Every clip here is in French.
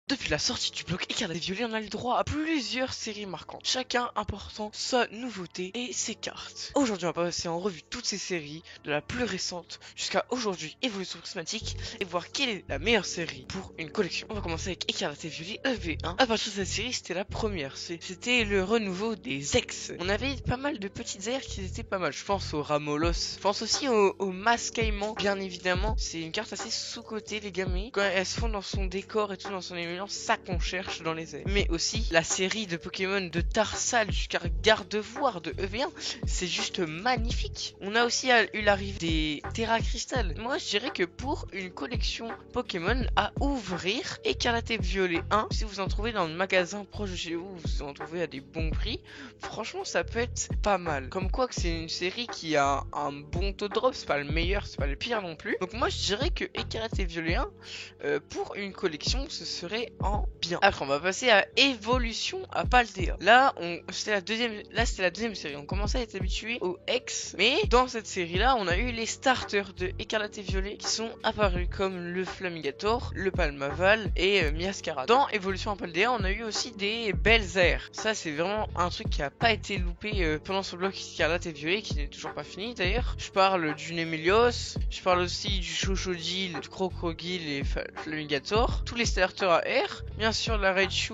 Depuis la sortie du bloc Écarlate et Violet, on a le droit à plusieurs séries marquantes, chacun apportant sa nouveauté et ses cartes. Aujourd'hui, on va passer en revue toutes ces séries, de la plus récente jusqu'à aujourd'hui, évolution prismatique, et voir quelle est la meilleure série pour une collection. On va commencer avec Écarlate et Violet EV1. À partir de cette série, c'était la première, c'était le renouveau des ex. On avait pas mal de petites airs qui étaient pas mal. Je pense au Ramolos, je pense aussi au Mascaïman, bien évidemment. C'est une carte assez sous-cotée, les gamins. Quand elles se font dans son décor et tout, dans son émulation, ça qu'on cherche dans les airs. Mais aussi, la série de Pokémon de Tarsal jusqu'à Gardevoir de EV1, c'est juste magnifique. On a aussi eu l'arrivée des Terra Crystal. Moi, je dirais que pour une collection Pokémon à ouvrir, Écarlate et Violet 1, si vous en trouvez dans le magasin proche de chez vous, vous en trouvez à des bons prix, franchement, ça peut être pas mal. Comme quoi que c'est une série qui a un bon taux de drop, c'est pas le meilleur, c'est pas le pire non plus. Donc moi, je dirais que Écarlate et Violet 1, pour une collection, ce serait en bien. Après, on va passer à Évolution à Paldea. Là, c'était la deuxième série. On commençait à être habitué aux ex, mais dans cette série-là, on a eu les starters de Écarlate et Violet qui sont apparus comme le Flamigator, le Palmaval et Miascara. Dans Évolution à Paldea, on a eu aussi des belles airs. Ça, c'est vraiment un truc qui a pas été loupé pendant ce bloc Écarlate et Violet, qui n'est toujours pas fini d'ailleurs. Je parle du Nemelios, je parle aussi du Chochodile, du Crocodile et Flamigator. Tous les starters à air. Bien sûr, la Raichu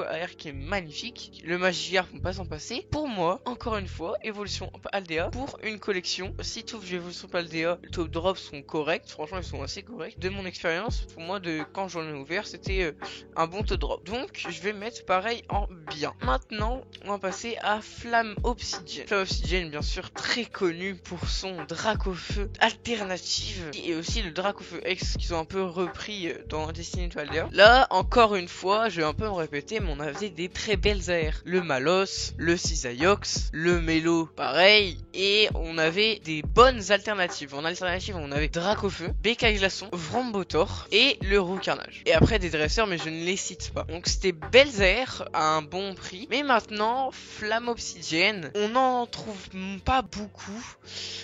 à air qui est magnifique. Le Magikarp, on pas s'en passer. Pour moi, encore une fois, Évolution Paldea pour une collection. Si tout Évolution Paldea, les top drops sont corrects. Franchement, ils sont assez corrects. De mon expérience, pour moi, de quand j'en ai ouvert, c'était un bon top drop. Donc, je vais mettre pareil en bien. Maintenant, on va passer à Flamme Obsidienne. Flamme Obsidienne, bien sûr, très connu pour son Dracofeu alternative et aussi le Dracofeu X qu'ils ont un peu repris dans Destiny to Paldea. Là, encore une fois, je vais un peu me répéter, mais on avait des très belles airs. Le Malos, le Cisaiox, le Mélo, pareil. Et on avait des bonnes alternatives. En alternative, on avait Dracofeu, Bécaille Glaçon, Vrambotor et le Roucarnage. Et après des dresseurs, mais je ne les cite pas. Donc c'était belles airs à un bon prix. Mais maintenant, Flamme Obsidienne, on n'en trouve pas beaucoup.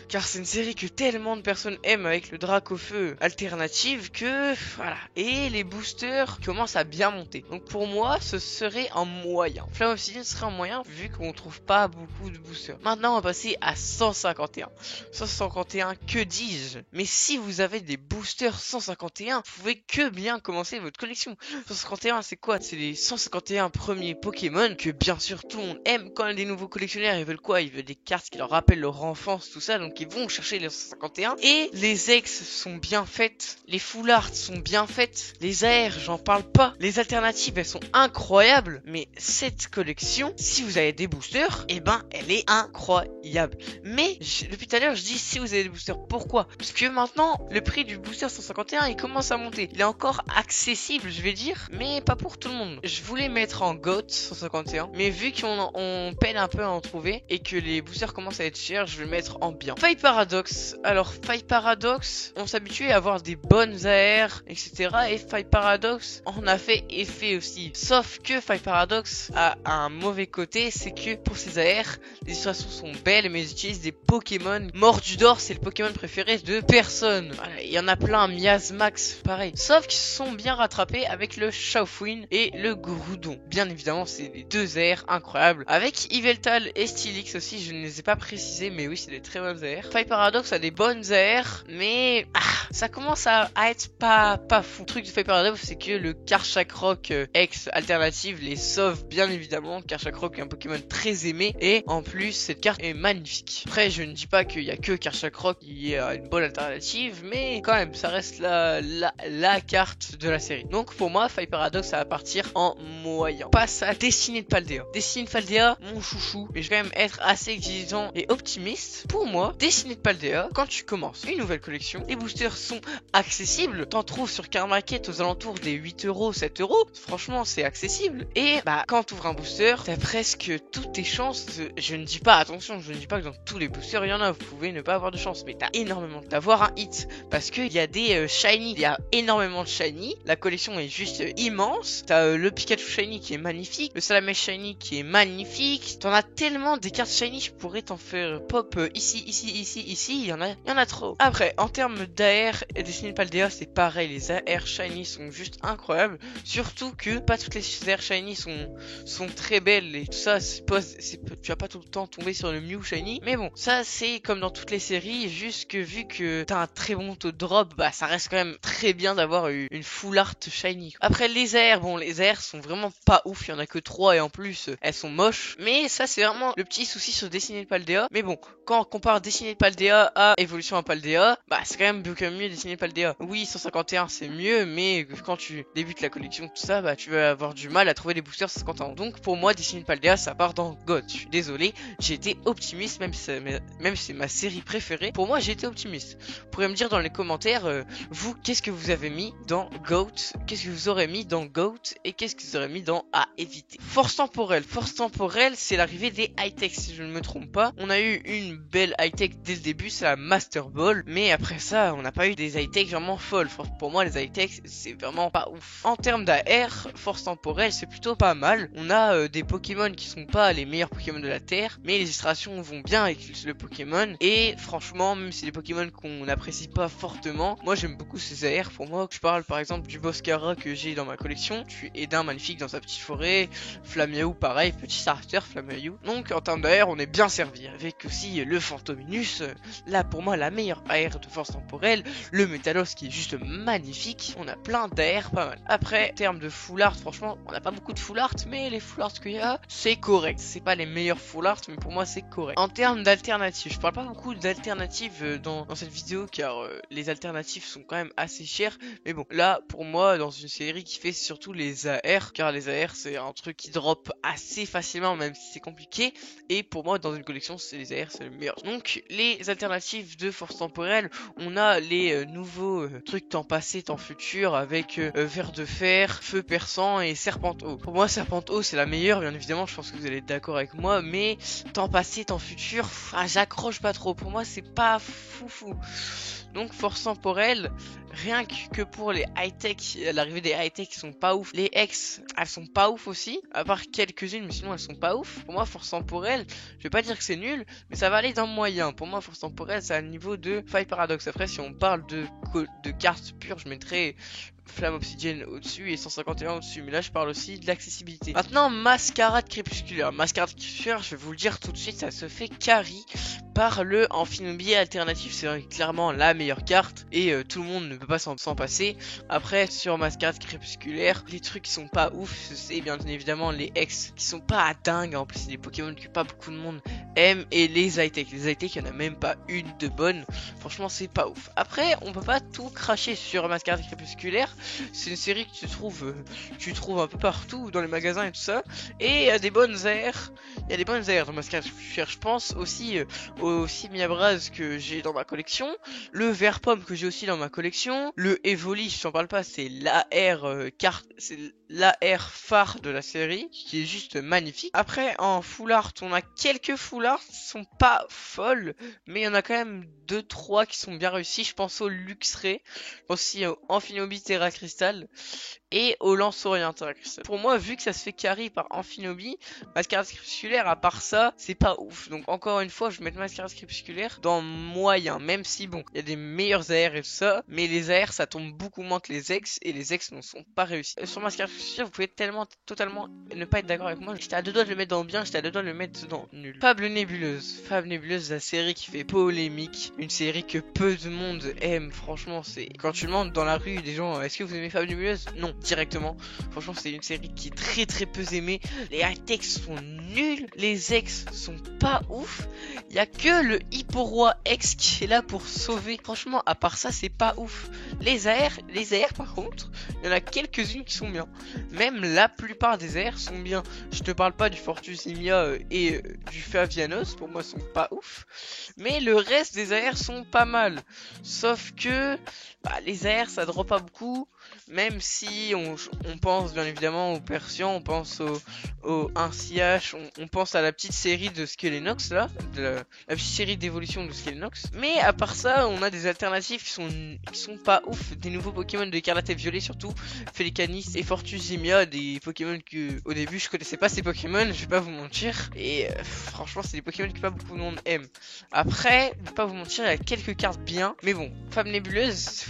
Car c'est une série que tellement de personnes aiment avec le Dracofeu alternative que voilà. Et les boosters commencent à bien monter. Donc pour moi, ce serait un moyen. Flamme Obsidienne serait un moyen vu qu'on trouve pas beaucoup de boosters. Maintenant, on va passer à 151. 151, que dis-je? Mais si vous avez des boosters 151, vous pouvez que bien commencer votre collection. 151, c'est quoi? C'est les 151 premiers Pokémon que bien sûr tout le monde aime. Quand les nouveaux collectionneurs, ils veulent quoi? Ils veulent des cartes qui leur rappellent leur enfance, tout ça. Donc ils vont chercher les 151. Et les ex sont bien faites. Les full art sont bien faites. Les airs, j'en parle pas. Les alternatives, elles sont incroyables. Mais cette collection, si vous avez des boosters, eh ben, elle est incroyable. Mais, depuis tout à l'heure, je dis si vous avez des boosters. Pourquoi? Parce que maintenant, le prix du booster 151, il commence à monter. Il est encore accessible, je vais dire, mais pas pour tout le monde. Je voulais mettre en GOAT 151, mais vu qu'on peine un peu à en trouver et que les boosters commencent à être chers, je vais mettre en bien. Faille Paradox. Alors, Faille Paradox, on s'habituait à avoir des bonnes AR, etc. Et Faille Paradox, on a fait effet aussi. Sauf que Faille Paradox a un mauvais côté, c'est que pour ses AR, les illustrations sont belles, mais ils utilisent des Pokémon. Mordudor, c'est le Pokémon préféré de personne. Voilà, il y en a plein, Miasmax, pareil. Sauf qu'ils se sont bien rattrapés avec le Chaufouine et le Groudon. Bien évidemment, c'est les deux airs incroyables. Avec Yveltal et Stylix aussi, je ne les ai pas précisés, mais oui, c'est des très bonnes airs. Faille Paradox a des bonnes airs, mais ça commence à être pas fou. Le truc de Faille Paradox, c'est que le Karchakroc ex alternative les sauve bien évidemment. Karchakroc est un Pokémon très aimé et en plus cette carte est magnifique. Après, je ne dis pas qu'il y a que Karchakroc qui est une bonne alternative, mais quand même, ça reste la carte de la série. Donc pour moi, Faille Paradox, ça va partir en moyen. Passe à Destiny de Paldea. Destiny de Paldea, mon chouchou, mais je vais quand même être assez exigeant et optimiste. Pour moi, Destiny de Paldea, quand tu commences une nouvelle collection, les boosters sont accessibles. T'en trouves sur Card Market aux alentours des 8€, 7€. Franchement, c'est accessible. Et quand tu ouvres un booster, t'as presque toutes tes chances de... Je ne dis pas, attention, je ne dis pas que dans tous les boosters, il y en a. Vous pouvez ne pas avoir de chance, mais t'as énormément d'avoir un hit. Parce qu'il y a des shiny, il y a énormément de shiny. La collection est juste immense. T'as le Pikachu shiny qui est magnifique, le Salamèche shiny qui est magnifique. T'en as tellement des cartes shiny, je pourrais t'en faire pop ici. Il y en a trop. Après, en termes d'AR, Destiny Paldea, c'est pareil. Les AR shiny sont juste incroyable. Surtout que pas toutes les airs shiny sont très belles et tout ça. Tu vas pas tout le temps tomber sur le Mew shiny. Mais bon, ça c'est comme dans toutes les séries. Juste que vu que t'as un très bon taux de drop, bah ça reste quand même très bien d'avoir une full art shiny. Après les airs, bon les airs sont vraiment pas ouf. Il y en a que 3 et en plus elles sont moches. Mais ça c'est vraiment le petit souci sur Destiny de Paldea. Mais bon, quand on compare Destiny de Paldea à Évolution à Paldea, bah c'est quand même beaucoup mieux Destiny de Paldea. Oui, 151 c'est mieux, mais quand tu débutes la collection, tout ça, bah tu vas avoir du mal à trouver des boosters 151. Donc pour moi, Destiny de Paldea, ça part dans GOAT. Je suis désolé, j'ai été optimiste, même si c'est ma série préférée. Pour moi, j'ai été optimiste. Vous pourrez me dire dans les commentaires, vous, qu'est-ce que vous avez mis dans GOAT? Qu'est-ce que vous aurez mis dans GOAT? Et qu'est-ce que vous aurez mis dans à éviter? Force temporelle, c'est l'arrivée des high-tech, si je ne me trompe pas. On a eu une belle high-tech dès le début, c'est la Master Ball. Mais après ça, on n'a pas eu des high-tech vraiment folles. Pour moi, les high-tech, c'est vraiment pas ouf. En termes d'AR, force temporelle, c'est plutôt pas mal. On a des Pokémon qui sont pas les meilleurs Pokémon de la Terre, mais les illustrations vont bien avec le Pokémon. Et franchement, même si les Pokémon qu'on n'apprécie pas fortement, moi j'aime beaucoup ces AR. Pour moi, je parle par exemple du Boscara que j'ai dans ma collection. Tu es Edin magnifique dans sa petite forêt. Flamiaou, pareil, petit starter Flamiaou. Donc en termes d'AR, on est bien servi. Avec aussi le Fantominus, là pour moi la meilleure AR de force temporelle. Le Métalos qui est juste magnifique. On a plein d'AR, pas mal. Après, en termes de full art, franchement, on n'a pas beaucoup de full art, mais les full art qu'il y a, c'est correct. C'est pas les meilleurs full art, mais pour moi, c'est correct. En termes d'alternatives, je parle pas beaucoup d'alternatives dans cette vidéo, car les alternatives sont quand même assez chères. Mais bon, là, pour moi, dans une série qui fait surtout les AR, car les AR, c'est un truc qui drop assez facilement, même si c'est compliqué. Et pour moi, dans une collection, c'est les AR, c'est le meilleur. Donc, les alternatives de force temporelle, on a les nouveaux trucs temps passé, temps futur, avec ver de fer, feu perçant et serpente-eau. Pour moi, serpente-eau, c'est la meilleure, bien évidemment, je pense que vous allez être d'accord avec moi, mais temps passé, temps futur, j'accroche pas trop. Pour moi, c'est pas fou. Donc, force temporelle, rien que pour les high-tech, l'arrivée des high-tech sont pas ouf. Les X, elles sont pas ouf aussi, à part quelques-unes, mais sinon elles sont pas ouf. Pour moi, force temporelle, je vais pas dire que c'est nul, mais ça va aller dans le moyen. Pour moi, force temporelle, c'est à un niveau de Fight Paradox. Après, si on parle de cartes pures, je mettrais Flamme Obsidienne au-dessus et 151 au-dessus. Mais là, je parle aussi de l'accessibilité. Maintenant, Mascarade Crépusculaire. Mascarade Crépusculaire, je vais vous le dire tout de suite, ça se fait carry par le Amphinomie alternatif. C'est clairement la meilleure carte et tout le monde ne peut pas s'en passer. Après, sur Mascarade Crépusculaire, les trucs qui sont pas ouf, c'est bien évidemment les X qui sont pas dingues. En plus, c'est des Pokémon que pas beaucoup de monde aime. Et les high-tech. Les high-tech, il n'y en a même pas une de bonne. Franchement, c'est pas ouf. Après, on peut pas tout cracher sur Mascarade Crépusculaire. C'est une série que tu trouves un peu partout dans les magasins et tout ça. Et il y a des bonnes airs. Il y a des bonnes airs dans Mascarade Crépusculaire. Je pense aussi au Simiabras que j'ai dans ma collection. Le vert pomme que j'ai aussi dans ma collection. Le Evoli, je t'en parle pas, c'est l'AR carte. C'est l'AR phare de la série qui est juste magnifique. Après, en full art, on a quelques full art qui sont pas folles, mais il y en a quand même 2-3 qui sont bien réussis. Je pense au Luxray, aussi au Amphinobi Terra Crystal et au Lance-Orient Terra Crystal. Pour moi, vu que ça se fait carry par Amphinobi, Mascarade Crépusculaire, à part ça, c'est pas ouf. Donc encore une fois, je vais mettre Mascarade Crépusculaire dans moyen, même si bon, il y a des meilleurs AR et tout ça, mais les AR ça tombe beaucoup moins que les X et les X ne sont pas réussis. Sur Mascarade Crépusculaire, vous pouvez totalement ne pas être d'accord avec moi. J'étais à deux doigts de le mettre dans bien, j'étais à deux doigts de le mettre dans nul. Fable Nébuleuse, la série qui fait polémique, une série que peu de monde aime. Franchement, c'est quand tu demandes dans la rue des gens, est-ce que vous aimez Fable Nébuleuse? Non, directement. Franchement, c'est une série qui est très peu aimée. Les high-tech sont nuls, les ex sont pas ouf. Il y a que le Hipporoi X qui est là pour sauver. Franchement, à part ça, c'est pas ouf. Les AR par contre, il y en a quelques-unes qui sont bien. Même la plupart des AR sont bien. Je te parle pas du Fortusimia et du Favianos, pour moi sont pas ouf. Mais le reste des AR sont pas mal. Sauf que les AR ça drop pas beaucoup. Même si on pense bien évidemment au Persian, on pense au 1CH, on pense à la petite série de Skelenox là, la petite série d'évolution de Skelenox. Mais à part ça, on a des alternatives qui sont pas ouf, des nouveaux Pokémon de Écarlate et Violet surtout, Félicanis et Fortusimia, des Pokémon que au début je connaissais pas ces Pokémon, je vais pas vous mentir. Et franchement, c'est des Pokémon que pas beaucoup de monde aime. Après, je vais pas vous mentir, il y a quelques cartes bien, mais bon, Fable Nébuleuse,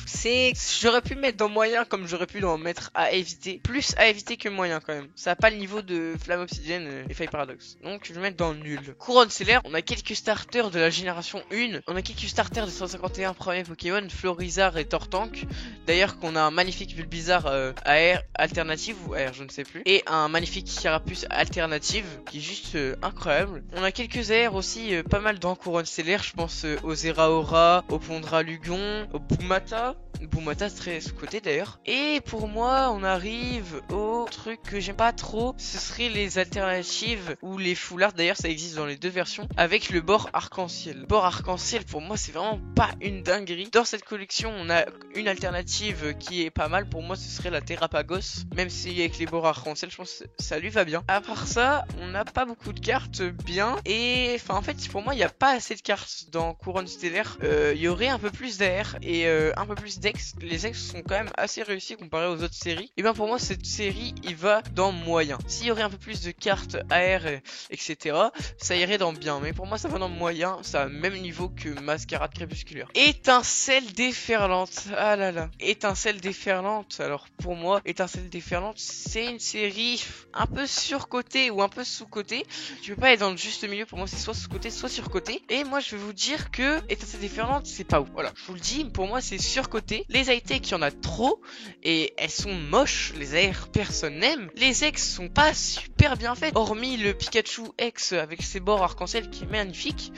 j'aurais pu mettre dans moyen comme j'aurais pu en mettre à éviter. Plus à éviter que moyen quand même. Ça a pas le niveau de Flamme Obsidienne et Faille Paradox. Donc je vais mettre dans nul. Couronne stellaire, on a quelques starters de la génération 1. On a quelques starters de 151 premiers Pokémon, Florizard et Tortank. D'ailleurs qu'on a un magnifique Bulbizarre AR alternative ou AR je ne sais plus. Et un magnifique Carapuce alternative qui est juste incroyable. On a quelques AR aussi pas mal dans Couronne stellaire. Je pense au Zeraora, au Pondra Lugon, au Boumata. Boumata très sous-côté d'ailleurs. Et pour moi on arrive au truc que j'aime pas trop. Ce serait les alternatives ou les full art. D'ailleurs ça existe dans les deux versions. Avec le bord arc-en-ciel. Le bord arc-en-ciel pour moi c'est vraiment pas une dinguerie. Dans cette collection on a une alternative qui est pas mal. Pour moi ce serait la Terrapagos. Même si avec les bords arc-en-ciel je pense que ça lui va bien. À part ça on n'a pas beaucoup de cartes bien. Et enfin en fait pour moi il n'y a pas assez de cartes dans Couronne stellaire. Il y aurait un peu plus d'AR et un peu plus d'Ex. Les ex sont quand même assez réussis comparé aux autres séries. Et bien pour moi cette série il va dans moyen. S'il y aurait un peu plus de cartes AR etc. ça irait dans bien. Mais pour moi ça va dans moyen. Ça a le même niveau que Mascarade crépusculaire. Étincelle déferlante. Ah là là. Étincelle déferlante. Alors pour moi Étincelle déferlante c'est une série un peu surcotée ou un peu sous-cotée. Tu peux pas être dans le juste milieu. Pour moi c'est soit sous-côté soit surcoté. Et moi je vais vous dire que Étincelle déferlante c'est pas ouf. Voilà je vous le dis, pour moi c'est surcoté. Les high-tech il y en a trop et elles sont moches. Les AR personne n'aime. Les ex sont pas super bien faites. Hormis le Pikachu X avec ses bords arc-en-ciel qui est magnifique.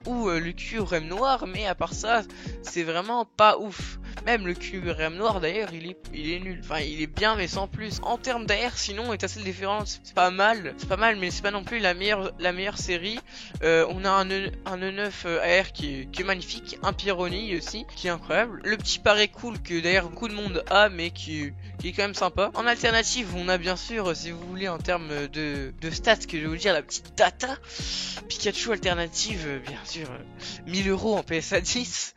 Ou le QRM noir, mais à part ça c'est vraiment pas ouf. Même le QRM noir d'ailleurs il est nul. Enfin il est bien mais sans plus. En termes d'AR sinon Étincelle déferlante c'est pas mal. C'est pas mal mais c'est pas non plus la meilleure série. On a un E9 AR qui est magnifique. Un Pyroni aussi qui est incroyable. Le petit paré cool que d'ailleurs beaucoup de monde a mais qui est quand même sympa. En alternative on a bien sûr si vous voulez en termes de stats que je vais vous dire la petite data. Pikachu alternative bien sûr 1000 € en PSA 10.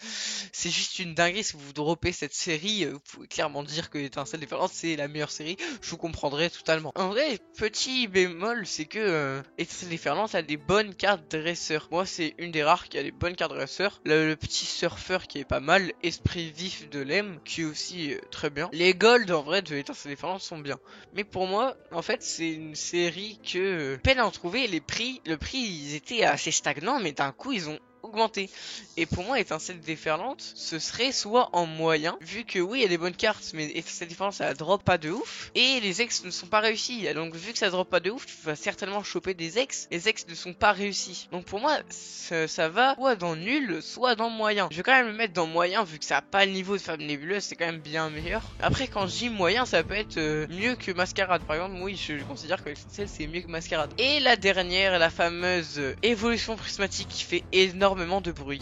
C'est juste une dinguerie. Si vous dropez cette série vous pouvez clairement dire que Étincelle déferlante c'est la meilleure série. Je vous comprendrai totalement. En vrai petit bémol c'est que Étincelle déferlante a des bonnes cartes dresseurs. Moi c'est une des rares qui a des bonnes cartes dresseurs. Le petit surfeur qui est pas mal. Esprit vif de Lem qui est aussi très bien. Les gold en vrai de Étincelle déferlante sont bien. Mais pour moi en fait c'est une série que peine à en trouver. Le prix ils étaient assez stagnants mais d'un coup ils ont augmenté. Et pour moi Étincelle déferlante ce serait soit en moyen, vu que oui il y a des bonnes cartes mais Étincelle déferlante ça drop pas de ouf et les ex ne sont pas réussis. Donc vu que ça drop pas de ouf tu vas certainement choper des ex. Les ex ne sont pas réussis. Donc pour moi ça va soit dans nul soit dans moyen. Je vais quand même le mettre dans moyen vu que ça a pas le niveau de Fable Nébuleuse. C'est quand même bien meilleur. Après quand je dis moyen ça peut être mieux que Mascarade par exemple. Oui je considère que Étincelle c'est mieux que Mascarade. Et la dernière la fameuse évolution prismatique qui fait énormément de bruit.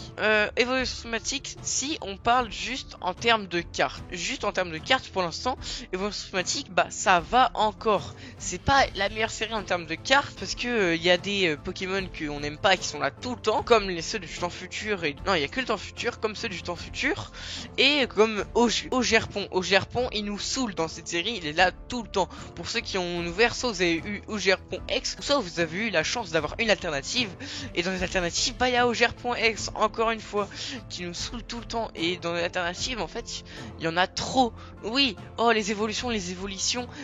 Évolution prismatique si on parle juste en termes de cartes. Juste en termes de cartes pour l'instant évolution prismatique bah ça va encore. C'est pas la meilleure série en termes de cartes parce que il y a des Pokémon qu'on n'aime pas qui sont là tout le temps comme ceux du temps futur et non il y a que le temps futur comme ceux du temps futur et comme Augerpon. Augerpon il nous saoule dans cette série. Il est là tout le temps. Pour ceux qui ont ouvert soit vous avez eu Augerpon X ou soit vous avez eu la chance d'avoir une alternative et dans les alternatives bah il y a Augerpon X encore une fois qui nous saoule tout le temps. Et dans les alternatives en fait il y en a trop. Oui oh les évolutions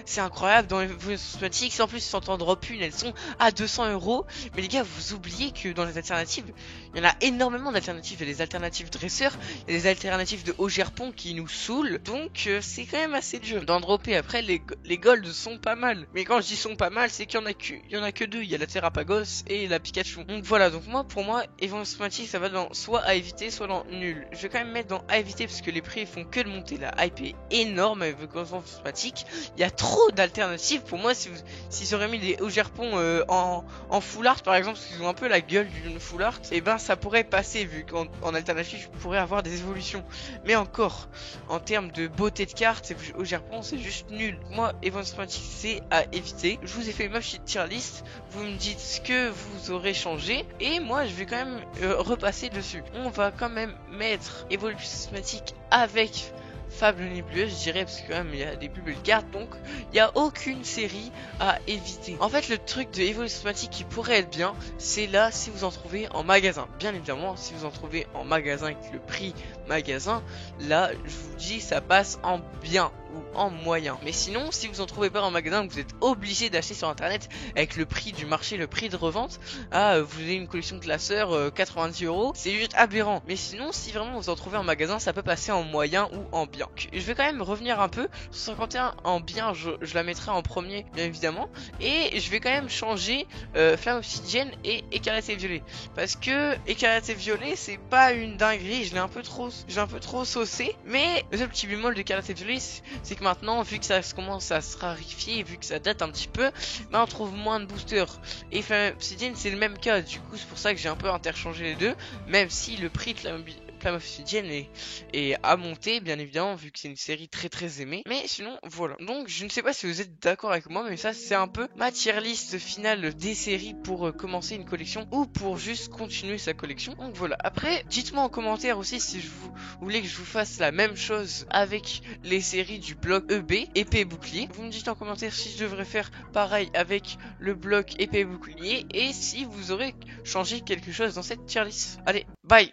c'est incroyable dans les évolutions prismatiques. En plus ils sont en drop une elles sont à 200 €. Mais les gars vous oubliez que dans les alternatives il y en a énormément d'alternatives. Il y a des alternatives dresseurs, il y a des alternatives de Augerpon qui nous saoulent. Donc c'est quand même assez dur d'en dropper. Après les golds sont pas mal. Mais quand je dis sont pas mal c'est qu'il y en a que deux. Il y a la Terrapagos et la Pikachu. Donc voilà donc pour moi évolution prismatique ça va dans soit à éviter soit dans nul. Je vais quand même mettre dans à éviter parce que les prix font que de monter. La hype est énorme avec l'évolution prismatique. Il y a trop d'alternatives. Pour moi s'ils auraient mis des Augerpon en full art par exemple parce qu'ils ont un peu la gueule d'une full art et ben ça pourrait passer vu qu'en alternative je pourrais avoir des évolutions. Mais encore en termes de beauté de carte Augerpon c'est juste nul. Moi évolution prismatique c'est à éviter. Je vous ai fait ma petite tier list. Vous me dites ce que vous aurez changé et moi je vais quand même repasser dessus. On va quand même mettre évolution prismatique avec Fable Nébuleuse je dirais parce que quand même il y a des plus belles cartes donc il n'y a aucune série à éviter. En fait le truc de évolution prismatique qui pourrait être bien c'est là si vous en trouvez en magasin. Bien évidemment si vous en trouvez en magasin avec le prix magasin là je vous dis ça passe en bien. ou en moyen. Mais sinon, si vous en trouvez pas en magasin, que vous êtes obligé d'acheter sur internet avec le prix du marché, le prix de revente, vous avez une collection classeur 90 €, c'est juste aberrant. Mais sinon, si vraiment vous en trouvez en magasin, ça peut passer en moyen ou en bien. Je vais quand même revenir un peu. 51 en bien, je la mettrai en premier, bien évidemment. Et je vais quand même changer Flamme Obsidienne et Écarlate Violet. Parce que Écarlate Violet, c'est pas une dinguerie. Je l'ai un peu trop saucé. Mais le seul petit bémol d'Écarlate Violet, c'est que maintenant, vu que ça commence à se rarifier, vu que ça date un petit peu, on trouve moins de boosters. Et Flamme Obsidienne, c'est le même cas. Du coup, c'est pour ça que j'ai un peu interchangé les deux. Même si le prix de Flamme Obsidienne est à monter, bien évidemment, vu que c'est une série très aimée. Mais sinon, voilà. Donc, je ne sais pas si vous êtes d'accord avec moi, mais ça, c'est un peu ma tier list finale des séries pour commencer une collection ou pour juste continuer sa collection. Donc voilà. Après, dites-moi en commentaire aussi si vous voulez que je vous fasse la même chose avec les séries du bloc EB, épée et bouclier. Vous me dites en commentaire si je devrais faire pareil avec le bloc épée et bouclier et si vous aurez changé quelque chose dans cette tier list. Allez, bye!